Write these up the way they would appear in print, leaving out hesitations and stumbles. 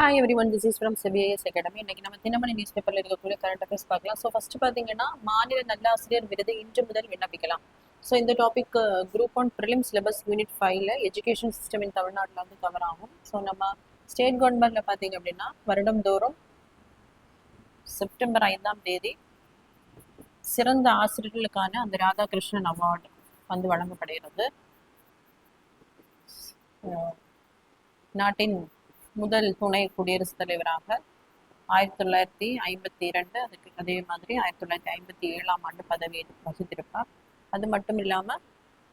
Hi everyone, this is from CBIS academy. இன்னைக்கு நம்ம Dinamani news பேப்பர்ல இருக்கக்கூடிய கரண்ட் அஃபேர்ஸ் பார்க்கலாம். ஸோ ஃபர்ஸ்ட் பார்த்தீங்கன்னா, மாநில நல்லாசிரியர் விருது இன்று முதல் விண்ணப்பிக்கலாம். ஸோ இந்த topic group 1 prelim syllabus unit 5ல எஜுகேஷன் சிஸ்டம் இன் தமிழ்நாட்டில் வந்து கவர் ஆகும். ஸோ நம்ம ஸ்டேட் கவர்மெண்ட்ல பார்த்தீங்க அப்படின்னா வருடந்தோறும் செப்டம்பர் 5ஆம் தேதி சிறந்த ஆசிரியர்களுக்கான அந்த ராதாகிருஷ்ணன் அவார்டு வந்து வழங்கப்படுகிறது. நாட்டின் முதல் துணை குடியரசுத் தலைவராக 1952, அதுக்கு அதே மாதிரி 1957ஆம் ஆண்டு பதவியை வகித்திருப்பார். அது மட்டும் இல்லாமல்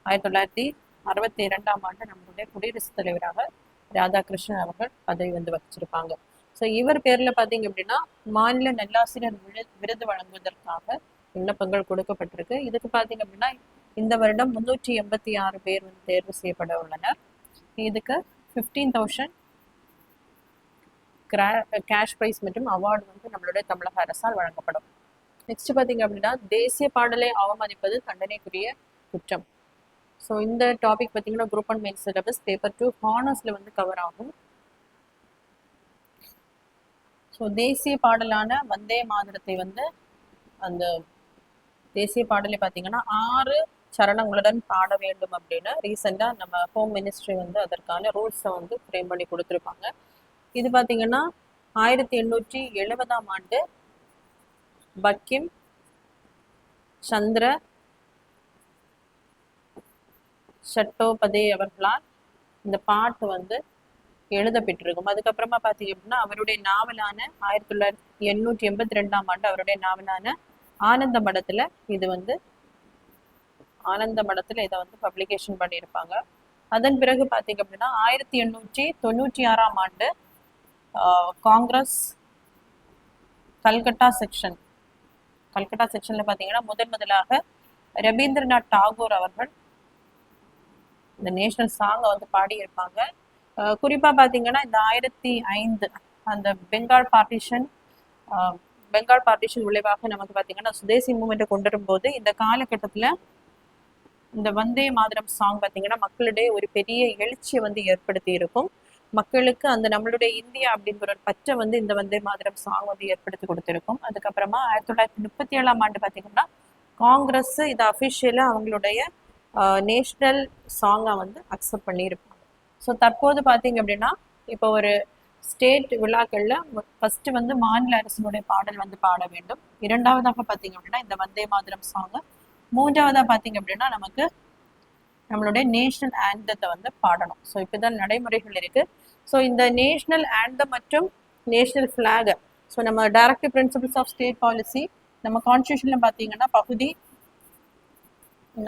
1962ஆம் ஆண்டு நம்மளுடைய குடியரசுத் தலைவராக ராதாகிருஷ்ணன் அவர்கள் பதவி வந்து வகிச்சிருப்பாங்க. ஸோ இவர் பேரில் பார்த்தீங்க அப்படின்னா மாநில நல்லாசிரியர் விருது வழங்குவதற்காக விண்ணப்பங்கள் கொடுக்கப்பட்டிருக்கு. இதுக்கு பார்த்தீங்க அப்படின்னா இந்த வருடம் 386 பேர் வந்து தேர்வு செய்யப்பட உள்ளனர். இதுக்கு 15,000 கேஷ் ப்ரைஸ் மற்றும் அவார்டு வந்து நம்மளுடைய தமிழக அரசால் வழங்கப்படும். நெக்ஸ்ட் பார்த்தீங்க அப்படின்னா தேசிய பாடலை அவமதிப்பது தண்டனைக்குரிய குற்றம். ஸோ இந்த டாபிக் பார்த்தீங்கன்னா குரூப் 1 மெயின் சிலபஸ் பேப்பர் 2 ஹானர்ஸில் வந்து கவர் ஆகும். ஸோ தேசிய பாடலான வந்தே மாதரத்தை வந்து அந்த தேசிய பாடலை பார்த்தீங்கன்னா 6 சரணங்களுடன் பாட வேண்டும் அப்படின்னு ரீசெண்டாக நம்ம ஹோம் மினிஸ்ட்ரி வந்து அதற்கான ரூல்ஸை வந்து ஃப்ரேம் பண்ணி கொடுத்துருப்பாங்க. இது பார்த்தீங்கன்னா 1870ஆம் ஆண்டு பக்கிம் சந்திர சட்டோபதே அவர்களால் இந்த பாட்டு வந்து எழுதப்பட்டிருக்கும். அதுக்கப்புறமா பார்த்தீங்க அப்படின்னா அவருடைய நாவலான 1882ஆம் ஆண்டு அவருடைய நாவலான ஆனந்த மடத்துல இதை வந்து பப்ளிகேஷன் பண்ணியிருப்பாங்க. அதன் பிறகு பார்த்தீங்க அப்படின்னா 1896ஆம் ஆண்டு காங்கிரஸ் கல்கட்டா செக்ஷன்ல பார்த்தீங்கன்னா முதலாக ரவீந்திரநாத் டாகூர் அவர்கள் இந்த நேஷனல் சாங்கை வந்து பாடியிருப்பாங்க. குறிப்பாக பார்த்தீங்கன்னா இந்த 2005 அந்த பெங்கால் பார்ட்டிஷன் விளைவாக நமக்கு பார்த்தீங்கன்னா சுதேசி மூவ்மெண்ட்டை கொண்டு வரும்போது இந்த காலகட்டத்தில் இந்த வந்தே மாதரம் சாங் பார்த்தீங்கன்னா மக்களிடையே ஒரு பெரிய எழுச்சியை வந்து ஏற்படுத்தி இருக்கும். மக்களுக்கு அந்த நம்மளுடைய இந்தியா அப்படிங்கிற ஒரு பற்றை வந்து இந்த வந்தே மாதரம் சாங் வந்து ஏற்படுத்தி கொடுத்துருக்கும். அதுக்கப்புறமா 1937ஆம் ஆண்டு பார்த்தீங்கன்னா காங்கிரஸ் இதை அஃபிஷியலாக அவங்களுடைய நேஷ்னல் சாங்கை வந்து அக்செப்ட் பண்ணியிருப்பாங்க. ஸோ தற்போது பார்த்தீங்க அப்படின்னா இப்போ ஒரு ஸ்டேட் விழாக்களில் ஃபர்ஸ்ட் வந்து மாநில அரசினுடைய பாடல் வந்து பாட வேண்டும். இரண்டாவதாக பார்த்தீங்க அப்படின்னா இந்த வந்தே மாதரம் சாங்கை, மூன்றாவதாக பார்த்தீங்க அப்படின்னா நமக்கு நம்மளுடைய நேஷனல் ஆந்தத்தை வந்து பாடணும். ஸோ இப்போதான் நடைமுறைகள் இருக்கு. ஸோ இந்த நேஷனல் ஆந்தம் மற்றும் நேஷனல் ஃபிளாக், ஸோ நம்ம directive principles of state policy நம்ம கான்ஸ்டியூஷன்ல பார்த்தீங்கன்னா பகுதி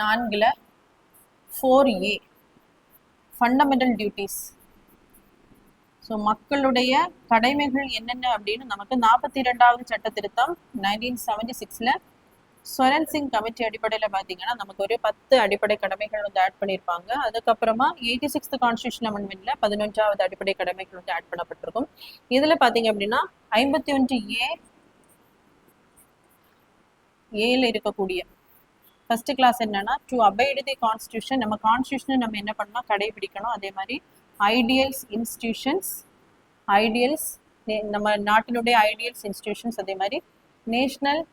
4ல் 4A ஃபண்டமெண்டல் டியூட்டிஸ், ஸோ மக்களுடைய கடமைகள் என்னென்ன அப்படின்னு நமக்கு 42வது சட்ட திருத்தம் 1976ல் ஸ்வரன் சிங் கமிட்டி அடிப்படையில் பார்த்தீங்கன்னா நமக்கு ஒரு 10 அடிப்படை கடமைகள் வந்து ஆட் பண்ணியிருப்பாங்க. அதுக்கப்புறமா 86th கான்ஸ்டியூஷன் அமெண்ட்மெண்ட்ல 11வது அடிப்படை கடமைகள் வந்து ஆட் பண்ணப்பட்டிருக்கும். இதுல பார்த்தீங்க அப்படின்னா 51A இருக்கக்கூடிய ஃபர்ஸ்ட் கிளாஸ் என்னன்னா டு அபைட் தி கான்ஸ்டியூஷன். நம்ம கான்ஸ்டியூஷனை நம்ம என்ன பண்ணணும், கடைபிடிக்கணும். அதே மாதிரி ஐடியல்ஸ் நம்ம நாட்டினுடைய ஐடியல்ஸ் இன்ஸ்டிடியூஷன்ஸ், அதே மாதிரி நேஷனல்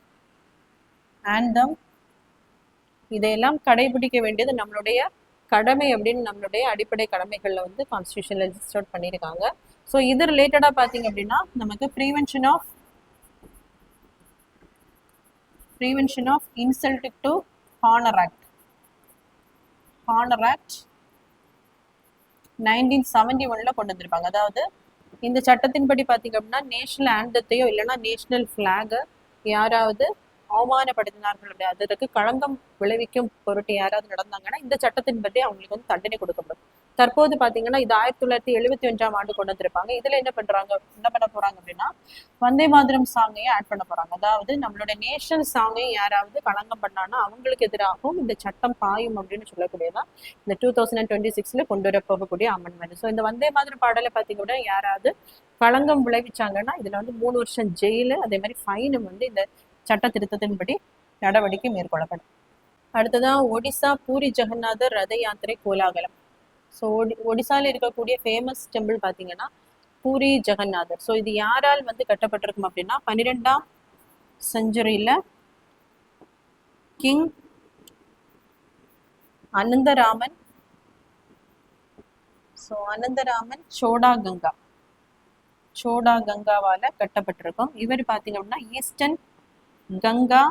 ஆந்தம், இதையெல்லாம் கடைபிடிக்க வேண்டியது நம்மளுடைய கடமை அப்படின்னு நம்மளுடைய அடிப்படை கடமைகளில் வந்து கான்ஸ்டியூஷன்ல ரிஜிஸ்டர் பண்ணியிருக்காங்க. ஸோ இது ரிலேட்டடாக பார்த்தீங்க அப்படின்னா நமக்கு prevention of insult to honour act 1971ல கொண்டு வந்திருப்பாங்க. அதாவது இந்த சட்டத்தின்படி பார்த்தீங்க அப்படின்னா நேஷனல் ஆந்தத்தையோ இல்லைன்னா நேஷனல் ஃபிளாகை யாராவது அவமானப்படுத்தினார்கள், அதற்கு களங்கம் விளைவிக்கும் பொருட்டு யாராவது நடந்தாங்கன்னா இந்த சட்டத்தின்படி அவங்களுக்கு வந்து தண்டனை கொடுக்கப்படும். தற்போது பார்த்தீங்கன்னா இது 1971ஆம் ஆண்டு கொண்டு வந்திருப்பாங்க. இதுல என்ன பண்ண போறாங்க அப்படின்னா வந்தே மாதரம் சாங்கையும் ஆட் பண்ண போறாங்க. அதாவது நம்மளோட நேஷனல் சாங்கையும் யாராவது களங்கம் பண்ணாங்கன்னா அவங்களுக்கு எதிராகவும் இந்த சட்டம் பாயும் அப்படின்னு சொல்லக்கூடியதான் இந்த 2026ல கொண்டு வர போகக்கூடிய அமெண்ட்மெண்ட். ஸோ இந்த வந்தே மாதரம் பாடலை பார்த்தீங்கன்னா யாராவது களங்கம் விளைவிச்சாங்கன்னா இதுல வந்து 3 வருஷம் ஜெயிலு, அதே மாதிரி ஃபைனும் வந்து இந்த சட்ட திருத்தத்தின்படி நடவடிக்கை மேற்கொள்ளப்படும். அடுத்ததான் ஒடிசா பூரி ஜெகநாதர் ரத யாத்திரை கோலாகலம். ஸோ ஒடிசால இருக்கக்கூடிய ஃபேமஸ் டெம்பிள் பார்த்தீங்கன்னா பூரி ஜெகநாதர். ஸோ இது யாரால் வந்து கட்டப்பட்டிருக்கும் அப்படின்னா 12ஆம் செஞ்சுரியில கிங் அனந்தராமன். ஸோ அனந்தராமன் சோடா கங்காவால கட்டப்பட்டிருக்கும். இவர் பார்த்தீங்க அப்படின்னா ஈஸ்டர்ன் கங்கா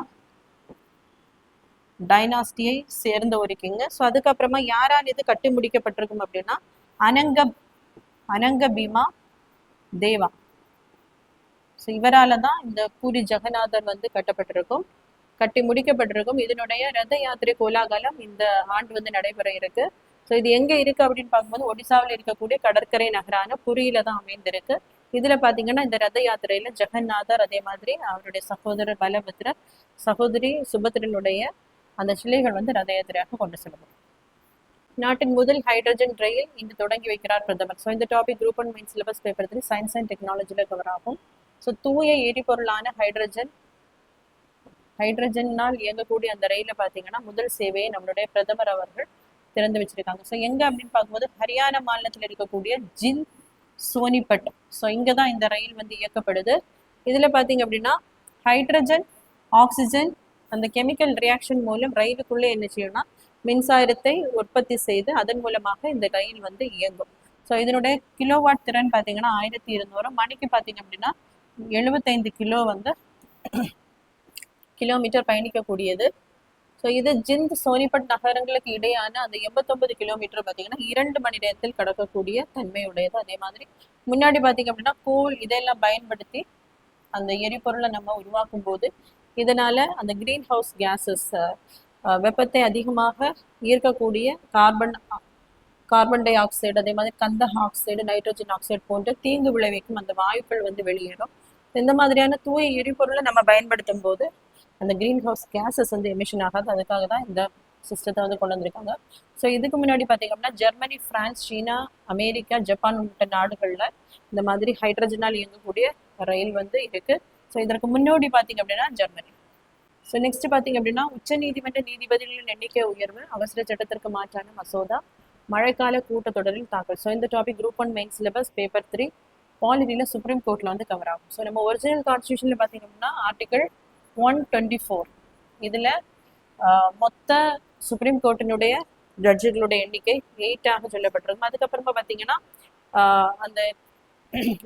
டைனாஸ்டியை சேர்ந்த ஒரு கிங். ஸோ அதுக்கப்புறமா யாரால் இது கட்டி முடிக்கப்பட்டிருக்கும் அப்படின்னா அனங்க பீமா தேவா. ஸோ இவரால தான் இந்த பூரி ஜெகநாதர் வந்து கட்டி முடிக்கப்பட்டிருக்கும். இதனுடைய ரத யாத்திரை கோலாகலம் இந்த ஆண்டு வந்து நடைபெற இருக்கு. ஸோ இது எங்க இருக்கு அப்படின்னு பார்க்கும்போது ஒடிசாவில் இருக்கக்கூடிய கடற்கரை நகரான புரியில தான் அமைந்திருக்கு. இதுல பாத்தீங்கன்னா இந்த ரத யாத்திரையில ஜெகநாதர், அதே மாதிரி அவருடைய சகோதரர் பலபத்ரர், சகோதரி சுபத்ரனுடைய அந்த சிலைகள் வந்து ரத யாத்திரையாக கொண்டு செல்லப்படும். நாட்டின் முதல் ஹைட்ரஜன் ரயில் இன்று தொடங்கி வைக்கிறார் பிரதமர். ஸோ இந்த topic group 1 main syllabus paper 3 science and டெக்னாலஜியில கவர் ஆகும். ஸோ தூய எரிபொருளான ஹைட்ரஜனால் இயங்கக்கூடிய அந்த ரயில பாத்தீங்கன்னா முதல் சேவையை நம்மளுடைய பிரதமர் அவர்கள் திறந்து வச்சிருக்காங்க. ஸோ எங்க அப்படின்னு பார்க்கும்போது ஹரியானா மாநிலத்தில் இருக்கக்கூடிய ஜிந்த் சோனிபட். ஸோ இங்கதான் இந்த ரயில் வந்து இயக்கப்படுது. இதுல பாத்தீங்க அப்படின்னா ஹைட்ரஜன், ஆக்சிஜன் அந்த கெமிக்கல் ரியாக்ஷன் மூலம் ரயிலுக்குள்ளே என்ன செய்யணும்னா மின்சாரத்தை உற்பத்தி செய்து அதன் மூலமாக இந்த ரயில் வந்து இயங்கும். ஸோ இதனுடைய கிலோவாட் திறன் பார்த்தீங்கன்னா 1200, மணிக்கு பார்த்தீங்க அப்படின்னா 75 கிலோமீட்டர் பயணிக்கக்கூடியது. ஸோ இது ஜிந்த் சோனிபட் நகரங்களுக்கு இடையான அந்த 89 கிலோமீட்டர் பார்த்தீங்கன்னா 2 மணி நேரத்தில் கடக்கக்கூடிய தன்மையுடையது. அதே மாதிரி முன்னாடி பார்த்தீங்க அப்படின்னா கோல் இதெல்லாம் பயன்படுத்தி அந்த எரிபொருளை நம்ம உருவாக்கும் போது இதனால அந்த கிரீன் ஹவுஸ் கேசஸ் வெப்பத்தை அதிகமாக ஈர்க்கக்கூடிய கார்பன் டை ஆக்சைடு, அதே மாதிரி கந்தக ஆக்சைடு, நைட்ரோஜன் ஆக்சைடு போன்ற தீங்கு விளைவிக்கும் அந்த வாயுக்கள் வந்து வெளியேறும். இந்த மாதிரியான தூய எரிபொருளை நம்ம பயன்படுத்தும் போது அந்த கிரீன் ஹவுஸ் கேசஸ் வந்து எமிஷன் ஆகாது. அதுக்காக தான் இந்த சிஸ்டத்தை வந்து கொண்டு வந்திருக்காங்க. ஸோ இதுக்கு முன்னாடி பார்த்தீங்க அப்படின்னா ஜெர்மனி, பிரான்ஸ், சீனா, அமெரிக்கா, ஜப்பான் உள்ளிட்ட நாடுகளில் இந்த மாதிரி ஹைட்ரஜனால் இயங்கக்கூடிய ரயில் வந்து இருக்கு. ஸோ இதற்கு முன்னோடி பார்த்தீங்க அப்படின்னா ஜெர்மனி. ஸோ நெக்ஸ்ட் பார்த்தீங்க அப்படின்னா உச்சநீதிமன்ற நீதிபதிகளின் எண்ணிக்கை உயர்வு, அவசர சட்டத்திற்கு மாற்றான மசோதா மழைக்கால கூட்டத்தொடரில் தாக்கல். ஸோ இந்த topic group 1 main syllabus paper 3 பாலிட்டியில் சுப்ரீம் கோர்ட்ல வந்து கவர் ஆகும். ஸோ நம்ம ஒரிஜினல் கான்ஸ்டியூஷன்ல பார்த்தீங்க அப்படின்னா ஆர்டிகல் 124 இதுல மொத்த சுப்ரீம் கோர்ட்டினுடைய ஜட்ஜுகளுடைய எண்ணிக்கை 8 சொல்லப்பட்டிருக்கும். அதுக்கப்புறமா பார்த்தீங்கன்னா அந்த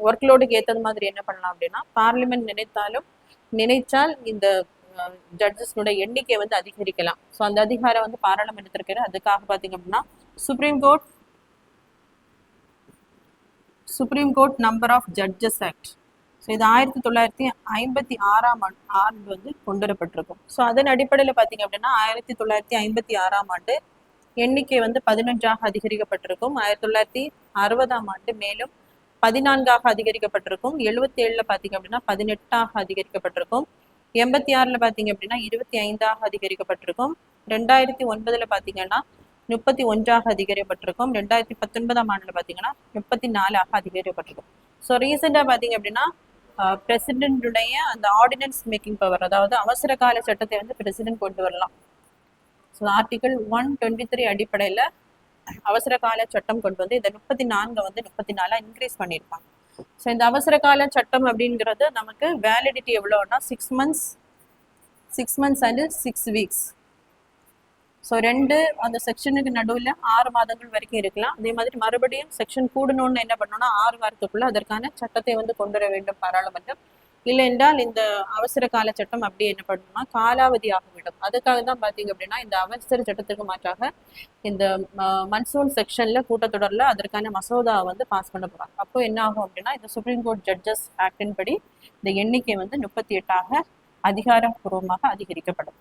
ஒர்க்லோடுக்கு ஏற்றது மாதிரி என்ன பண்ணலாம் அப்படின்னா பார்லிமெண்ட் நினைச்சால் இந்த ஜட்ஜஸ்னுடைய எண்ணிக்கை வந்து அதிகரிக்கலாம். ஸோ அந்த அதிகாரம் வந்து பாராளுமன்றத்திற்கு. அதுக்காக பார்த்தீங்க அப்படின்னா supreme court number of judges act. So இது 1956 ஆண்டு வந்து கொண்டு வரப்பட்டிருக்கும். ஸோ அதன் அடிப்படையில் பார்த்தீங்க அப்படின்னா 1956 ஆண்டு எண்ணிக்கை வந்து 11 அதிகரிக்கப்பட்டிருக்கும். 1960 ஆண்டு மேலும் 14 அதிகரிக்கப்பட்டிருக்கும். 77 பார்த்தீங்க அப்படின்னா 18 அதிகரிக்கப்பட்டிருக்கும். 86 பார்த்தீங்க அப்படின்னா 25 அதிகரிக்கப்பட்டிருக்கும். 2009 பார்த்தீங்கன்னா 31 அதிகரிக்கப்பட்டிருக்கும். 2019 ஆண்டுல பார்த்தீங்கன்னா 34 அதிகரிக்கப்பட்டிருக்கும். ஸோ ரீசெண்டாக பார்த்தீங்க அப்படின்னா பிரசிடென்டுடைய அந்த ஆர்டினன்ஸ் மேக்கிங் பவர், அதாவது அவசர கால சட்டத்தை வந்து பிரசிடென்ட் கொண்டு வரலாம். ஸோ ஆர்டிகல் 123 அடிப்படையில் அவசர கால சட்டம் கொண்டு வந்து இதை 34 வந்து 34 இன்க்ரீஸ் பண்ணியிருப்பாங்க. ஸோ இந்த அவசர கால சட்டம் அப்படிங்கிறது நமக்கு வேலிடிட்டி எவ்வளோன்னா 6 months அண்ட் 6 weeks. ஸோ அந்த செக்ஷனுக்கு நடுவில் 6 மாதங்கள் வரைக்கும் இருக்கலாம். அதே மாதிரி மறுபடியும் செக்ஷன் கூடணும்னு என்ன பண்ணணும்னா 6 வாரத்துக்குள்ள அதற்கான சட்டத்தை வந்து கொண்டு வர வேண்டும் பாராளுமன்றம். இல்லை என்றால் இந்த அவசர கால சட்டம் அப்படி என்ன பண்ணணும்னா காலாவதி ஆகிவிடும். அதுக்காக தான் பார்த்தீங்க அப்படின்னா இந்த அவசர சட்டத்திற்கு மாற்றாக இந்த மன்சூன் செக்ஷன்ல கூட்டத்தொடரில் அதற்கான மசோதா வந்து பாஸ் பண்ண போறாங்க. அப்போ என்ன ஆகும் அப்படின்னா இந்த சுப்ரீம் கோர்ட் ஜட்ஜஸ் ஆக்டின் படி இந்த எண்ணிக்கை வந்து 38 அதிகாரப்பூர்வமாக அதிகரிக்கப்படும்.